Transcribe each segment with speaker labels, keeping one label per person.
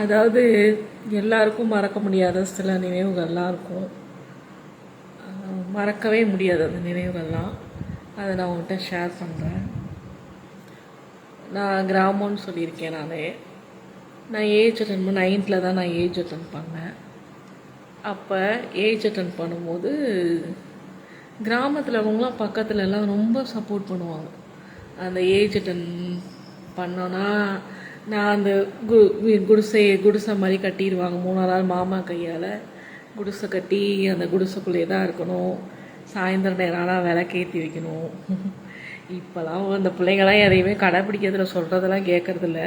Speaker 1: அதாவது எல்லாருக்கும் மறக்க முடியாத சில நினைவுகள்லாம் இருக்கும். மறக்கவே முடியாது அந்த நினைவுகள்லாம். அதை நான் உங்கள்கிட்ட ஷேர் பண்ணுறேன். நான் கிராமம்னு சொல்லியிருக்கேன். நான் ஏஜ் அட்டன் பண்ண 9th தான் நான் ஏஜ் அட்டன் பண்ணேன். அப்போ ஏஜ் அட்டன் பண்ணும்போது கிராமத்தில் அவங்களாம் பக்கத்துலலாம் ரொம்ப சப்போர்ட் பண்ணுவாங்க. அந்த ஏஜ் அட்டன் பண்ணோன்னா நான் அந்த குடிசை மாதிரி கட்டிடுவாங்க. 3 நாள் மாமா கையால் குடிசை கட்டி அந்த குடிசைக்குள்ளேயே தான் இருக்கணும். சாயந்தரம் நேரம் ஆனால் விளக்கேற்றி வைக்கணும். இப்போலாம் அந்த பிள்ளைங்களாம் எதையுமே கடைப்பிடிக்கிறதுல சொல்கிறதெல்லாம் கேட்குறதில்ல.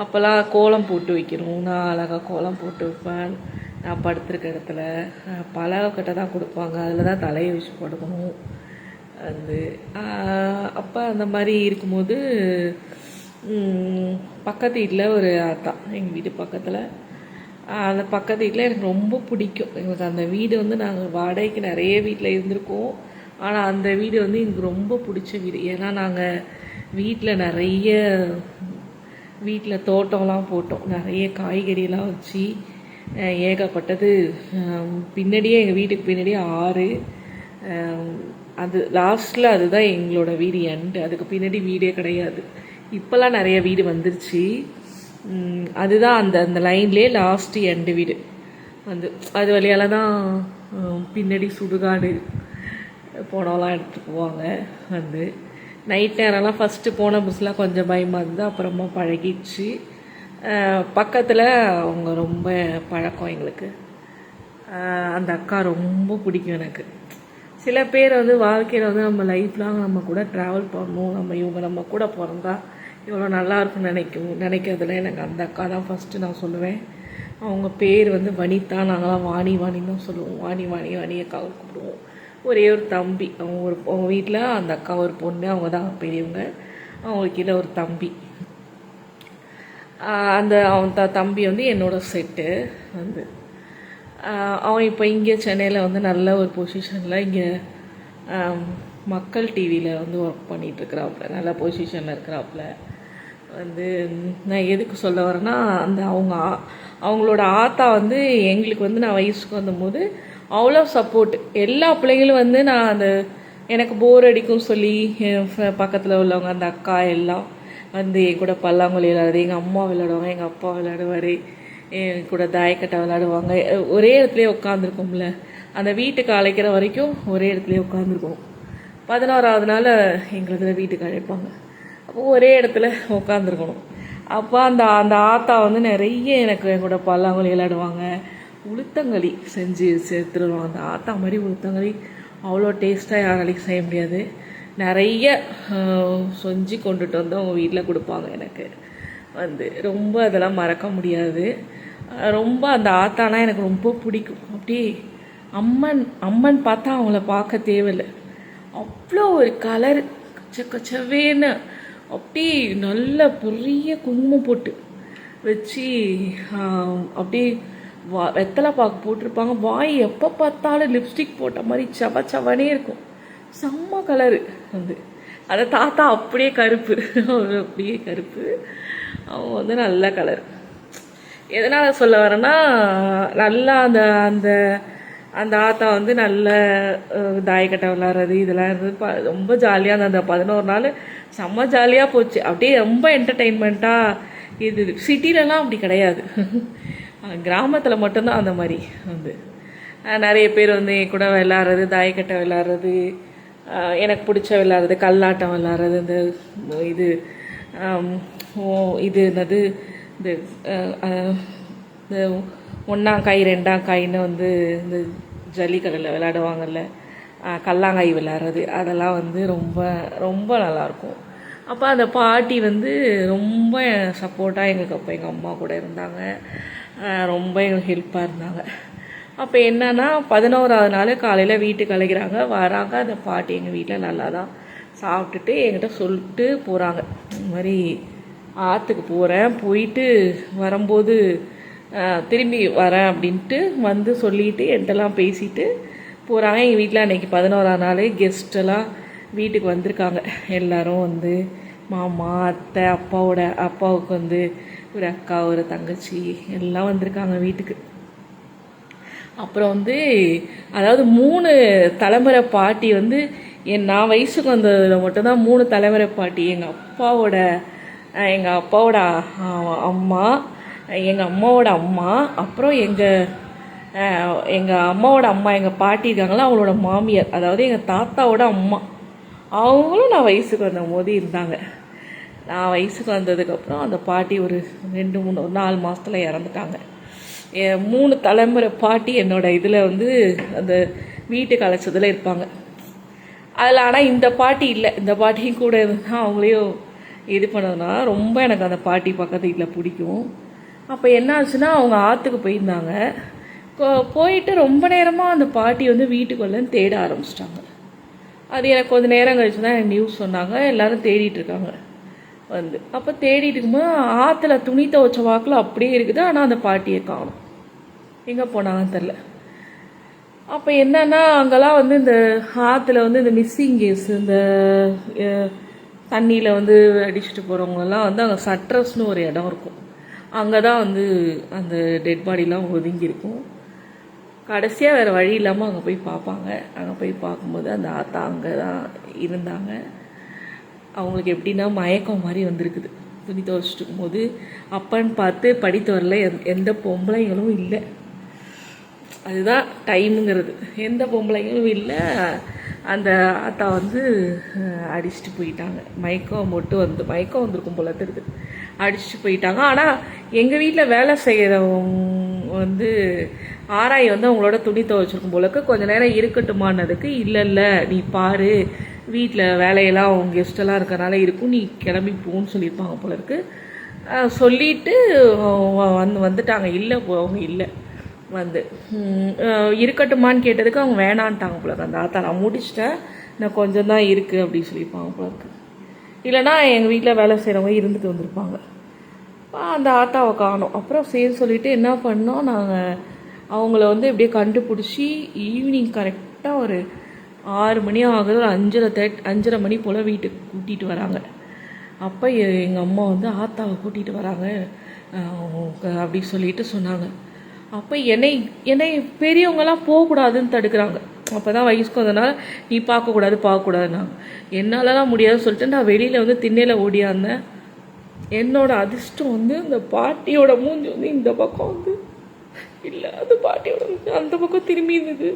Speaker 1: அப்போல்லாம் கோலம் போட்டு வைக்கணும். நான் அழகாக கோலம் போட்டு வைப்பேன். நான் படுத்துருக்க இடத்துல பலகை தான் கொடுப்பாங்க. அதில் தான் தலையை வச்சு படுக்கணும். அப்போ அந்த மாதிரி இருக்கும்போது பக்கத்து வீட்டில் ஒரு ஆத்தா, எங்கள் வீட்டு பக்கத்தில், அந்த பக்கத்து வீட்டில் எனக்கு ரொம்ப பிடிக்கும். எங்களுக்கு அந்த வீடு நாங்கள் வாடகைக்கு நிறைய வீட்டில் இருந்திருக்கோம். ஆனால் அந்த வீடு எனக்கு ரொம்ப பிடிச்ச வீடு. ஏன்னா நாங்கள் வீட்டில் தோட்டம்லாம் போட்டோம். நிறைய காய்கறியெல்லாம் வச்சு ஏகப்பட்டது. பின்னாடியே எங்கள் வீட்டுக்கு பின்னாடியே ஆறு. அது லாஸ்ட்டில் அதுதான் எங்களோட வீடு எண்டு. அதுக்கு பின்னாடி வீடே கிடையாது. இப்போல்லாம் நிறைய வீடு வந்துருச்சு. அதுதான் அந்த லைன்லேயே லாஸ்ட்டு எண்டு வீடு. அது வழியால் தான் பின்னாடி சுடுகாடு போனவெல்லாம் எடுத்துகிட்டு போவாங்க. நைட் நேரம்லாம் ஃபஸ்ட்டு போன புதுசுலாம் கொஞ்சம் பயமாக இருந்தால் அப்புறமா பழகிடுச்சு. பக்கத்தில் அவங்க ரொம்ப பழக்கம் எங்களுக்கு. அந்த அக்கா ரொம்ப பிடிக்கும் எனக்கு. சில பேர் வாழ்க்கையில் நம்ம லைஃப் லாங் நம்ம கூட ட்ராவல் பண்ணணும், இவங்க நம்ம கூட பிறந்தா இவ்வளோ நல்லா இருக்குன்னு நினைக்கிறதுல எனக்கு அந்த அக்கா தான் ஃபஸ்ட்டு நான் சொல்லுவேன். அவங்க பேர் வனிதா. நாங்களாம் வாணின்னு தான் சொல்லுவோம். வாணி அக்காவை கூப்பிடுவோம். ஒரே ஒரு தம்பி. அவங்க வீட்டில் அந்த அக்கா ஒரு பொண்ணு, அவங்க தான் பெரியவங்க. அவங்களுக்கு கீழே ஒரு தம்பி. அவன் தம்பி என்னோட செட்டு. அவன் இப்போ இங்கே சென்னையில் நல்ல ஒரு பொசிஷனில் இங்கே மக்கள் டிவியில் ஒர்க் பண்ணிகிட்ருக்கிறாப்புல. நல்ல பொசிஷனில் இருக்கிறாப்புல. நான் எதுக்கு சொல்ல வரேன்னா, அவங்களோட ஆத்தா எங்களுக்கு நான் வயசுக்கு வந்தபோது அவ்வளோ சப்போர்ட். எல்லா பிள்ளைங்களும் நான் எனக்கு போர் அடிக்கும் சொல்லி என் பக்கத்தில் உள்ளவங்க அந்த அக்கா எல்லாம் என் கூட பல்லாங்குழி விளையாடுறது. எங்கள் அம்மா விளையாடுவாங்க, எங்கள் அப்பா விளையாடுவார், என் கூட தாயக்கட்டை விளையாடுவாங்க. ஒரே இடத்துலையே உட்காந்துருக்கோம்ல, அந்த வீட்டுக்கு அழைக்கிற வரைக்கும் ஒரே இடத்துலையே உட்காந்துருக்கோம். 11ஆவது நாள் எங்களுக்கு வீட்டுக்கு அழைப்பாங்க. அப்போ ஒரே இடத்துல உட்காந்துருக்கணும். அப்போ அந்த ஆத்தா நிறைய எனக்கு என் கூட பல்லாங்குழி விளையாடுவாங்க. உளுத்தங்களி செஞ்சு சேர்த்துருவாங்க. அந்த ஆத்தா மாதிரி உளுத்தங்களி அவ்வளோ டேஸ்ட்டாக யாராலையும் செய்ய முடியாது. நிறைய செஞ்சு கொண்டுட்டு அவங்க வீட்டில் கொடுப்பாங்க. எனக்கு ரொம்ப அதெல்லாம் மறக்க முடியாது. ரொம்ப அந்த ஆத்தானா எனக்கு ரொம்ப பிடிக்கும். அப்படியே அம்மன் பார்த்தா அவங்கள பார்க்க தேவையில்லை. அவ்வளோ ஒரு கலர் கச்சவேன்னு அப்படியே நல்ல பெரிய குங்குமம் போட்டு வச்சு அப்படியே வெத்தலை பாக்கு போட்டிருப்பாங்க. வாய் எப்போ பார்த்தாலும் லிப்ஸ்டிக் போட்ட மாதிரி சவனே இருக்கும். செம்ம கலரு. அதை தாத்தா அப்படியே கருப்பு. அப்படியே கருப்பு. அவங்க நல்ல கலர். எதனால் சொல்ல வரேன்னா, நல்லா அந்த அந்த ஆத்தா நல்ல தாயக்கட்டை விளாட்றது இதெல்லாம் இருந்தது. ரொம்ப ஜாலியாக அந்த 11 நாள் செம்ம ஜாலியாக போச்சு. அப்படியே ரொம்ப என்டர்டெயின்மெண்ட்டாக. இது சிட்டிலலாம் அப்படி கிடையாது. கிராமத்தில் மட்டும்தான் அந்த மாதிரி நிறைய பேர் என் கூட விளாட்றது, தாயக்கட்டை விளாட்றது, எனக்கு பிடிச்ச விளாட்றது, கல்லாட்டம் விளாட்றது, இது என்னது இந்த 1ஆம் காய் 2ஆம் காயின்னு இந்த ஜல்லிக்கடையில் விளையாடுவாங்கல்ல, கல்லாங்காய் விளையாடுறது, அதெல்லாம் ரொம்ப ரொம்ப நல்லாயிருக்கும். அப்போ அந்த பாட்டி ரொம்ப சப்போர்ட்டாக எங்களுக்கு அப்போ எங்கள் அம்மா கூட இருந்தாங்க. ரொம்ப எங்களுக்கு ஹெல்ப்பாக இருந்தாங்க. அப்போ என்னன்னா 11ஆவது நாள் காலையில் வீட்டுக்கு அழைக்கிறாங்க, வராங்க. அந்த பாட்டி எங்கள் வீட்டில் நல்லா தான் சாப்பிட்டுட்டு என்கிட்ட சொல்லிட்டு போகிறாங்க. இந்த மாதிரி ஆற்றுக்கு போகிறேன், போயிட்டு வரும்போது திரும்பி வரேன் அப்படின்ட்டு சொல்லிவிட்டு என்கிட்டலாம் பேசிட்டு போகிறாங்க. எங்கள் வீட்டில் அன்றைக்கி 11ஆம் நாள் கெஸ்ட்டெல்லாம் வீட்டுக்கு வந்திருக்காங்க. எல்லோரும் மாமா, அத்தை, அப்பாவுக்கு ஒரு அக்கா ஒரு தங்கச்சி எல்லாம் வந்திருக்காங்க வீட்டுக்கு. அப்புறம் வந்து அதாவது 3 தலைமுறை பாட்டி வந்து நான் வயசுக்கு வந்ததில் மட்டும்தான் 3 தலைமுறை பாட்டி. எங்கள் அப்பாவோட அம்மா, எங்கள் அம்மாவோட அம்மா, அப்புறம் எங்கள் அம்மாவோட அம்மா எங்கள் பாட்டி இருக்காங்களா அவங்களோட மாமியார், அதாவது எங்கள் தாத்தாவோட அம்மா, அவங்களும் நான் வயசுக்கு வந்த போது இருந்தாங்க. நான் வயசுக்கு வந்ததுக்கப்புறம் அந்த பாட்டி ஒரு 4 மாதத்தில் இறந்துட்டாங்க. 3 தலைமுறை பாட்டி என்னோட இதில் வந்து அந்த வீட்டுக்கு அழைச்சதில் இருப்பாங்க. அதில் ஆனால் இந்த பாட்டி இல்லை. இந்த பாட்டியும் கூட இருந்தால் அவங்களையும் இது பண்ணதுனால ரொம்ப எனக்கு அந்த பாட்டி பக்கத்து வீட்டில் பிடிக்கும். அப்போ என்ன ஆச்சுன்னா அவங்க ஆற்றுக்கு போயிருந்தாங்க. போயிட்டு ரொம்ப நேரமாக அந்த பாட்டி வந்து வீட்டுக்குள்ளேன்னு தேட ஆரம்பிச்சிட்டாங்க. அது எனக்கு கொஞ்சம் நேரம் கழிச்சு தான் எனக்கு நியூஸ் சொன்னாங்க. எல்லோரும் தேடிட்டு இருக்காங்க வந்து. அப்போ தேடிட்டு இருக்கும்போது ஆற்றுல துணி துவைச்ச வாக்கில் அப்படியே இருக்குது. ஆனால் அந்த பாட்டியை காணும், எங்கே போனாங்கன்னு தெரில. அப்போ என்னன்னா அங்கெல்லாம் வந்து இந்த ஆற்றுல வந்து இந்த மிஸ்ஸிங் கேஸ், இந்த தண்ணியில் வந்து அடிச்சுட்டு போகிறவங்களெல்லாம் வந்து அங்கே சட்ரஸ்னு ஒரு இடம் இருக்கும். அங்கே தான் வந்து அந்த டெட் பாடிலாம் ஒதுங்கியிருக்கும். கடைசியாக வேறு வழி இல்லாமல் அங்கே போய் பார்ப்பாங்க. அங்கே போய் பார்க்கும்போது அந்த ஆத்தா அங்கே தான் இருந்தாங்க. அவங்களுக்கு எப்படின்னா மயக்கம் மாதிரி வந்திருக்குது துணி துவைச்சிட்டு இருக்கும்போது. அப்பன்னு பார்த்து படித்து வரல, எந்த பொம்பளைங்களும் இல்லை. அதுதான் டைமுங்கிறது. எந்த பொம்பளைங்களும் இல்லை. அந்த ஆத்தா வந்து அடிச்சுட்டு போயிட்டாங்க. மயக்கம் வந்திருக்கும் போல தெரியுது. அடிச்சுட்டு போயிட்டாங்க. ஆனால் எங்கள் வீட்டில் வேலை செய்கிறவங்க வந்து ஆராய் வந்து அவங்களோட துணி துவைச்சிருக்கும் போலக்கு கொஞ்சம் நேரம் இருக்கட்டுமானதுக்கு, இல்லை நீ பாரு வீட்டில் வேலையெல்லாம் அவங்க கெஸ்டெல்லாம் இருக்கிறனால இருக்கும், நீ கிளம்பி போன்னு சொல்லியிருப்பாங்க போல இருக்கு. சொல்லிட்டு வந்துட்டாங்க. இல்லை அவங்க இல்லை வந்து இருக்கட்டுமான்னு கேட்டதுக்கு அவங்க வேணான்ட்டாங்க போல இருக்கு. அந்த ஆத்தா நான் முடிச்சிட்டேன், நான் கொஞ்சம் தான் இருக்குது அப்படின்னு சொல்லியிருப்பாங்க போல இருக்கு. இல்லைனா எங்கள் வீட்டில் வேலை செய்கிறவங்க இருந்துட்டு வந்திருப்பாங்க. அந்த ஆத்தாவை காணோம். அப்புறம் சரி சொல்லிவிட்டு என்ன பண்ணோம், நாங்கள் அவங்கள வந்து எப்படியே கண்டுபிடிச்சி ஈவினிங் கரெக்டாக ஒரு 6 மணி ஆகுது, ஒரு 5:30 மணி போல் வீட்டுக்கு கூட்டிகிட்டு வராங்க. அப்போ எங்கள் அம்மா வந்து ஆத்தாவை கூட்டிகிட்டு வராங்க அப்படி சொல்லிட்டு சொன்னாங்க. அப்போ என்னை பெரியவங்களாம் போகக்கூடாதுன்னு தடுக்கிறாங்க. அப்போ தான் வயசுக்கு வந்ததுனால நீ பார்க்கக்கூடாதுன்னாங்க. என்னாலலாம் முடியாதுன்னு சொல்லிட்டு நான் வெளியில் வந்து திண்ணையில் ஓடியாந்தேன். என்னோட அதிர்ஷ்டம் வந்து இந்த பாட்டியோட மூஞ்சி வந்து இந்த பக்கம் வந்து இல்லை, அந்த பாட்டியோட அந்த பக்கம் திரும்பி இருந்தது.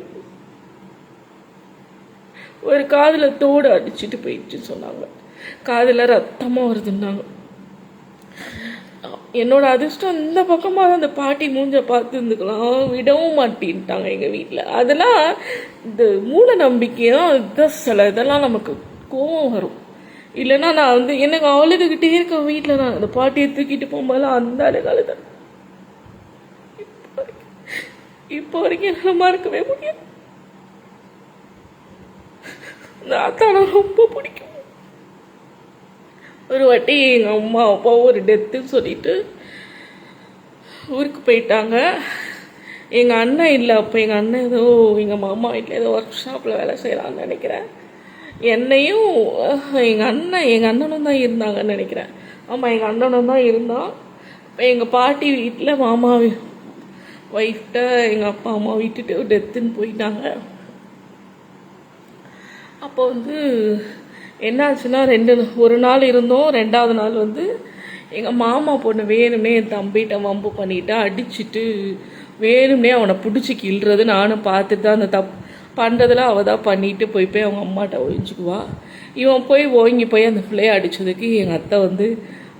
Speaker 1: ஒரு காதில் தோடு அடிச்சுட்டு போயிடுச்சுன்னு சொன்னாங்க. காதில் ரத்தமாக வருதுன்னாங்க. என்னோட அதிர்ஷ்டம் இந்த பக்கமாக தான் அந்த பாட்டி மூஞ்ச பார்த்து இருந்துக்கலாம், விடவும் மாட்டேன்ட்டாங்க எங்கள் வீட்டில். அதெல்லாம் இந்த மூட நம்பிக்கைதான். இதெல்லாம் நமக்கு கோபம் வரும். இல்லைன்னா நான் வந்து எனக்கு அழுதுகிட்டே இருக்கேன் வீட்டில். நான் அந்த பாட்டியை தூக்கிட்டு போகும்போதெல்லாம் அந்த அழுதான் இப்போ வரைக்கும் என்னால் மறக்கவே முடியாது. அந்த ஆத்தா நான் ரொம்ப பிடிக்கும். ஒரு வாட்டி எங்கள் அம்மா அப்பா ஒரு டெத்துன்னு சொல்லிட்டு ஊருக்கு போயிட்டாங்க. எங்கள் அண்ணன் இல்லை. அப்போ எங்கள் அண்ணன் ஏதோ எங்கள் மாமா வீட்டில் ஏதோ ஒர்க் ஷாப்பில் வேலை செய்கிறான்னு நினைக்கிறேன். என்னையும் எங்கள் அண்ணனும் தான் இருந்தாங்கன்னு நினைக்கிறேன். ஆமாம், எங்கள் அண்ணனும் தான் இருந்தான். இப்போ எங்கள் பாட்டி வீட்டில் மாமா ஒய்ஃப்ட்ட எங்கள் அப்பா அம்மா விட்டுட்டு டெத்துன்னு போயிட்டாங்க. அப்போ வந்து என்னாச்சுன்னா ஒரு நாள் இருந்தோம். 2வது நாள் வந்து எங்கள் மாமா பொண்ணு வேணும்னே என் தம்பிகிட்ட வம்பு பண்ணிட்டு அடிச்சுட்டு வேணும்னே அவனை பிடிச்சி கிள்றது நானும் பார்த்துட்டு தான். அந்த பண்ணுறதுலாம் அவள் தான் பண்ணிட்டு போய் அவங்க அம்மாட்ட ஒழிஞ்சுக்குவா. இவன் ஓங்கி போய் அந்த பிள்ளையை அடித்ததுக்கு எங்கள் அத்தை வந்து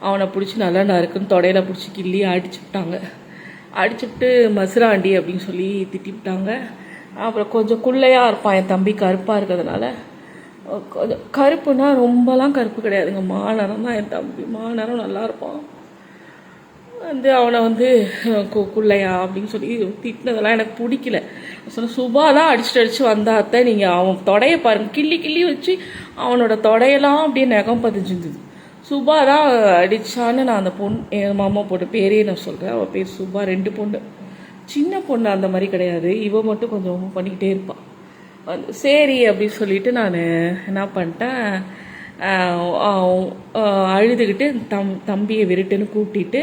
Speaker 1: அவனை பிடிச்சி நல்லா நறுக்குன்னு தொடையில் பிடிச்சி கிள்ளி அடிச்சுட்டாங்க. அடிச்சுட்டு மசுராண்டி அப்படின்னு சொல்லி திட்டிவிட்டாங்க. அப்புறம் கொஞ்சம் குள்ளையாக இருப்பான் என் தம்பி, கருப்பாக இருக்கிறதுனால. கொஞ்சம் கருப்புனா ரொம்பலாம் கருப்பு கிடையாதுங்க, மாநரம் தான் என் தம்பி. மாநரம் நல்லா இருப்பான். வந்து அவனை வந்து குள்ளையா அப்படின்னு சொல்லி திட்டினதெல்லாம் எனக்கு பிடிக்கல. சொன்ன சுபா தான் அடிச்சு வந்தாத்த, நீங்கள் அவன் தொடையை பாருங்க, கிள்ளி வச்சு அவனோட தொடையெல்லாம் அப்படியே நகம் பதிஞ்சிருந்தது. சுபா தான் அடித்தான்னு நான் அந்த பொண்ணு, என் மாமா பொண்ணு பேரே நான் சொல்கிறேன். அவள் பேர் சுபா. 2 பொண்ணு, சின்ன பொண்ணு அந்த மாதிரி கிடையாது. இவன் மட்டும் கொஞ்சம் பண்ணிக்கிட்டே இருப்பான். வந்து சரி அப்படின்னு சொல்லிட்டு நான் என்ன பண்ணிட்டேன், அழுதுகிட்டு தம்பியை விருட்டுன்னு கூப்பிட்டு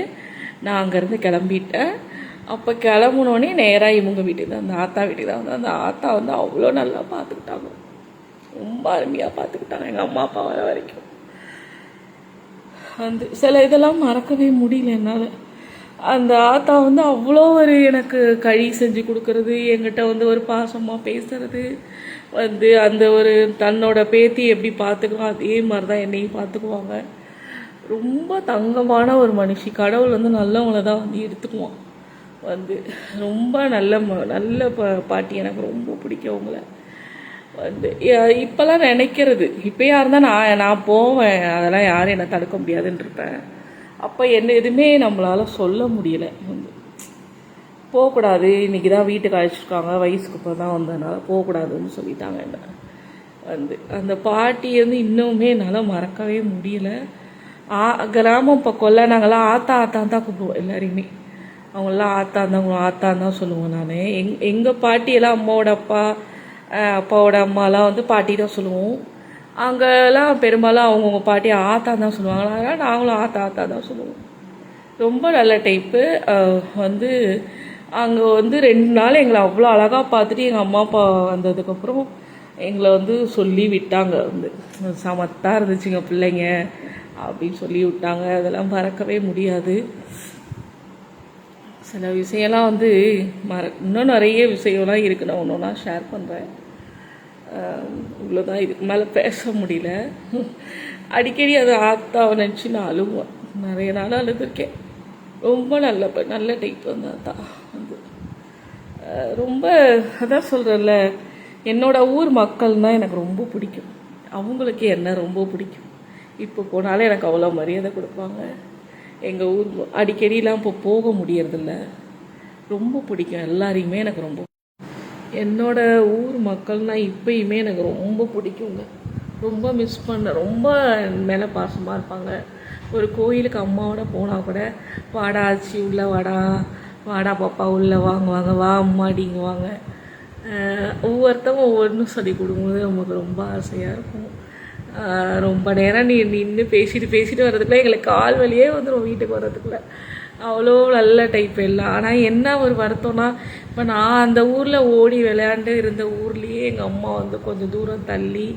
Speaker 1: நான் அங்கேருந்து கிளம்பிட்டேன். அப்போ கிளம்புனோடனே நேராக இவங்க வீட்டுக்கு தான், அந்த ஆத்தா வீட்டுக்கு தான் வந்து அந்த ஆத்தா வந்து அவ்வளோ நல்லா பார்த்துக்கிட்டாங்க, ரொம்ப அருமையாக பார்த்துக்கிட்டாங்க எங்கள் அம்மா அப்பா வர வரைக்கும். வந்து சில இதெல்லாம் மறக்கவே முடியல என்னால். அந்த ஆத்தா வந்து அவ்வளோ ஒரு எனக்கு கழி செஞ்சு கொடுக்கறது, என்கிட்ட வந்து ஒரு பாசமாக பேசுறது, வந்து அந்த ஒரு தன்னோட பேத்தி எப்படி பார்த்துக்குவோம் அதே மாதிரி தான் என்னையும் பார்த்துக்குவாங்க. ரொம்ப தங்கமான ஒரு மனுஷி. கடவுள் வந்து நல்லவங்கள தான் வந்து எடுத்துக்குவான். வந்து ரொம்ப நல்ல பாட்டி, எனக்கு ரொம்ப பிடிக்கும் அவங்கள. வந்து இப்போல்லாம் நினைக்கிறது, இப்போயா இருந்தால் நான் போவேன், அதெல்லாம் யாரும் என்னை தடுக்க முடியாதுன்னு இருப்பேன். அப்போ என்ன எதுவுமே நம்மளால் சொல்ல முடியலை. வந்து போகக்கூடாது, இன்றைக்கி தான் வீட்டுக்கு அழைச்சிருக்காங்க, வயசுக்கு இப்போ தான் வந்ததுனால போகக்கூடாதுன்னு சொல்லிட்டாங்க என்ன. வந்து அந்த பாட்டி வந்து இன்னுமே என்னால் மறக்கவே முடியல. கிராமம் பக்கம்ல நாங்கள்லாம் ஆத்தா ஆத்தான் தான் கூப்பிடுவோம் எல்லாரையுமே. அவங்களாம் ஆத்தான் தான் சொல்லுவோம். நான் எங்கள் பாட்டியெல்லாம் அம்மாவோட அப்பாவோட அம்மாலாம் வந்து பாட்டி தான் சொல்லுவோம். அங்கெல்லாம் பெரும்பாலும் அவங்கவுங்க பாட்டி ஆத்தான் தான் சொல்லுவாங்க. அதனால் நாங்களும் ஆத்தா தான் சொல்லுவோம். ரொம்ப நல்ல டைப்பு. வந்து அங்கே வந்து 2 நாள் எங்களை அவ்வளோ அழகாக பார்த்துட்டு எங்கள் அம்மா அப்பா வந்ததுக்கப்புறம் எங்களை வந்து சொல்லி விட்டாங்க. வந்து சமத்தாக இருந்துச்சுங்க பிள்ளைங்க அப்படின்னு சொல்லி விட்டாங்க. அதெல்லாம் மறக்கவே முடியாது. சில விஷயம்லாம் வந்து இன்னும் நிறைய விஷயம்லாம் இருக்குது, நான் ஒன்றா ஷேர் பண்ணுறேன். இவ்வளோதான், இதுக்கு மேலே பேச முடியல. அடிக்கடி அதை ஆத்தாவை நினச்சி நான் அழுவேன், நிறைய நாள் அழுதுருக்கேன். ரொம்ப நல்ல டைப் வந்து ஆத்தா வந்து ரொம்ப, அதான் சொல்கிறேன்ல, என்னோடய ஊர் மக்கள்னால் எனக்கு ரொம்ப பிடிக்கும். அவங்களுக்கு என்ன ரொம்ப பிடிக்கும். இப்போ போனாலே எனக்கு அவ்வளோ மரியாதை கொடுப்பாங்க. எங்கள் ஊர் அடிக்கடிலாம் இப்போ போக முடியறதில்ல. ரொம்ப பிடிக்கும் எல்லாரையுமே, எனக்கு ரொம்ப. என்னோடய ஊர் மக்கள்னால் இப்போயுமே எனக்கு ரொம்ப பிடிக்குங்க. ரொம்ப மிஸ் பண்ண, ரொம்ப மேலே பாசமாக இருப்பாங்க. ஒரு கோயிலுக்கு அம்மாவோட போனால் கூட, வாடா ஆச்சி உள்ளே வாடா பாப்பா உள்ளே வாங்குவாங்க, வா அம்மாடிங்குவாங்க. ஒவ்வொருத்தவங்க ஒவ்வொன்றும் சொல்லி கொடுக்கும்போது நமக்கு ரொம்ப ஆசையாக இருக்கும். ரொம்ப நேரம் நின்று பேசிட்டு வர்றதுக்குள்ளே எங்களுக்கு கால் வலியே வந்துடும் வீட்டுக்கு வர்றதுக்குள்ளே. அவ்வளோ நல்ல டைப் எல்லாம். ஆனால் என்ன ஒரு வருத்தம்னா, இப்போ நான் அந்த ஊரில் ஓடி விளையாண்டு இருந்த ஊர்லேயே எங்கள் அம்மா வந்து கொஞ்சம் தூரம் தள்ளி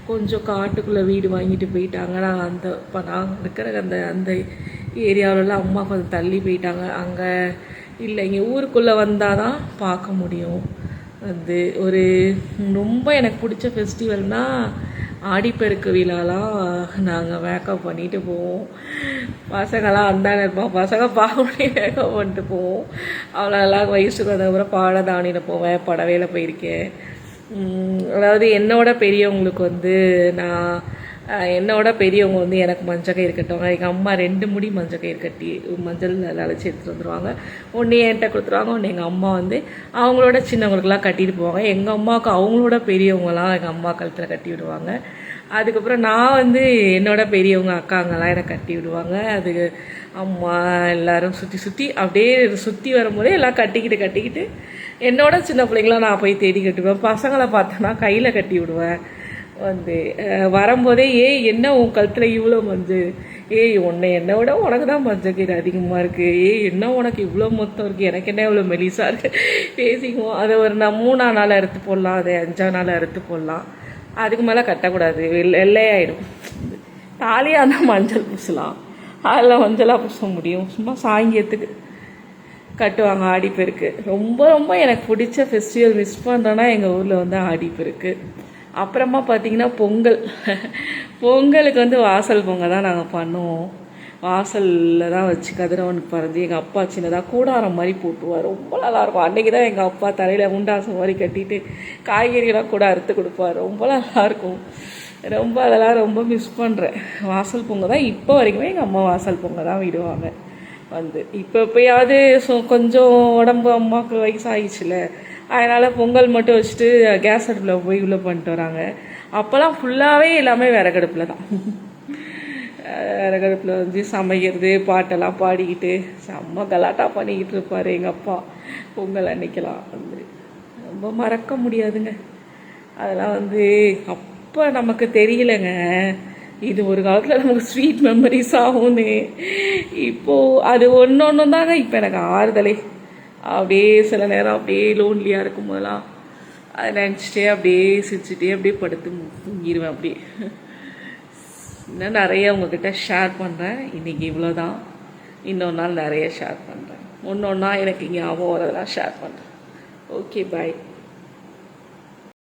Speaker 1: கொஞ்சம் காட்டுக்குள்ளே வீடு வாங்கிட்டு போயிட்டாங்க. இப்போ நாங்கள் இருக்கிற அந்த ஏரியாவிலலாம் அம்மா கொஞ்சம் தள்ளி போயிட்டாங்க. அங்கே இல்லை, இங்கே ஊருக்குள்ளே வந்தால் தான் பார்க்க முடியும். வந்து ஒரு ரொம்ப எனக்கு பிடிச்ச ஃபெஸ்டிவல்னால் ஆடிப்பெருக்கு விழாலாம் நாங்கள் மேக்கப் பண்ணிட்டு போவோம். பசங்கள்லாம் அந்தாண்ட இருப்போம், பசங்க பார்க்கணும் மேக்கப் பண்ணிட்டு போவோம். அவ்வளோ நல்லா வயசுக்கு வந்ததுக்கப்புறம் பாடதானியில் போவேன், படவையில் போயிருக்கேன். அதாவது என்னோட பெரியவங்களுக்கு வந்து என்னோட பெரியவங்க வந்து எனக்கு மஞ்சள் கயிறு கட்டுவாங்க. எங்கள் அம்மா 2 முடி மஞ்சள் கயிறு கட்டி மஞ்சள் அழைச்சி எடுத்துகிட்டு வந்துடுவாங்க. ஒன்று என்கிட்ட கொடுத்துருவாங்க, ஒன்று எங்கள் அம்மா வந்து அவங்களோட சின்னவங்களுக்கெல்லாம் கட்டிட்டு போவாங்க. எங்கள் அம்மாவுக்கு அவங்களோட பெரியவங்களாம் எங்கள் அம்மா கழுத்தில் கட்டி விடுவாங்க. அதுக்கப்புறம் நான் வந்து என்னோட பெரியவங்க அக்காங்கெல்லாம் எனக்கு கட்டி விடுவாங்க. அது அம்மா எல்லோரும் சுற்றி அப்படியே சுற்றி வரும்போதே எல்லாம் கட்டிக்கிட்டு என்னோட சின்ன பிள்ளைங்களாம் நான் போய் தேடி கட்டுவேன். பசங்களை பார்த்தோன்னா கையில் கட்டி விடுவேன். வந்து வரும்போதே என்ன உன் கழுத்தில் இவ்வளோ மஞ்சள், என்னை விட உனக்கு தான் மஞ்சள் கயிறு அதிகமாக இருக்குது, என்ன உனக்கு இவ்வளோ மொத்தம் இருக்குது, எனக்கு என்ன இவ்வளோ மெலிசாக இருக்குது பேசிக்குவோம். அதை ஒரு 3ஆம் நாள் அறுத்து போடலாம், அதை 5ஆம் நாள் அறுத்து போடலாம். அதுக்கு மேலே கட்டக்கூடாது, வெள்ளையாயிடும். தாலியாக இருந்தால் மஞ்சள் பூசலாம், அதில் மஞ்சளாக பூச முடியும். சும்மா சாயங்காலத்துக்கு கட்டுவாங்க ஆடிப்பெருக்கு. ரொம்ப எனக்கு பிடிச்ச ஃபெஸ்டிவல் மிஸ் பண்ணுறேன்னா எங்கள் ஊரில் வந்து ஆடிப்பெருக்கு. அப்புறமா பார்த்திங்கன்னா பொங்கலுக்கு வந்து வாசல் பொங்கல் தான் நாங்கள் பண்ணுவோம். வாசலில் தான் வச்சு கதிரவனுக்கு பறந்து எங்கள் அப்பா சின்னதாக கூடாரம் மாதிரி போட்டுவார். ரொம்ப நல்லாயிருக்கும். அன்றைக்கி தான் எங்கள் அப்பா தலையில் முண்டாசம் மாதிரி கட்டிட்டு காய்கறியெல்லாம் கூட அறுத்து கொடுப்பார். ரொம்ப நல்லாயிருக்கும். அதெல்லாம் ரொம்ப மிஸ் பண்ணுறேன். வாசல் பொங்கல் தான் இப்போ வரைக்குமே எங்கள் அம்மா வாசல் பொங்கல் தான் விடுவாங்க. வந்து இப்போயாவது கொஞ்சம் உடம்பு அம்மாவுக்கு வயசாகிடுச்சுல, அதனால் பொங்கல் மட்டும் வச்சுட்டு கேஸ் அடுப்பில் போய் உள்ளே பண்ணிட்டு வராங்க. அப்போல்லாம் ஃபுல்லாகவே எல்லாமே விறகடுப்பில் தான். விறகடுப்பில் வந்து சமைக்கிறது, பாட்டெல்லாம் பாடிக்கிட்டு செம்ம கலாட்டா பண்ணிக்கிட்டு இருப்பார் எங்கள் அப்பா. பொங்கல் அன்னைக்கெல்லாம் வந்து ரொம்ப மறக்க முடியாதுங்க. அதெல்லாம் வந்து அப்போ நமக்கு தெரியலைங்க. இது ஒரு காலத்தில் நமக்கு ஸ்வீட் மெமரிஸ் ஆகும்னு. இப்போது அது ஒன்று ஒன்று தாங்க இப்போ எனக்கு ஆறுதலே. அப்படியே சில நேரம் அப்படியே லோன்லியாக இருக்கும் போதெல்லாம் அதை நினச்சிட்டே அப்படியே சிரிச்சுட்டே அப்படியே படுத்து தூங்கிடுவேன். அப்படியே இன்னும் நிறைய உங்ககிட்ட ஷேர் பண்ணுறேன். இன்றைக்கி இவ்வளோ தான். இன்னொரு நாள் நிறைய ஷேர் பண்ணுறேன். ஒன்று ஒன்றா எனக்கு ஞாபகம் வரதெல்லாம் ஷேர் பண்ணுறேன். ஓகே, பாய்.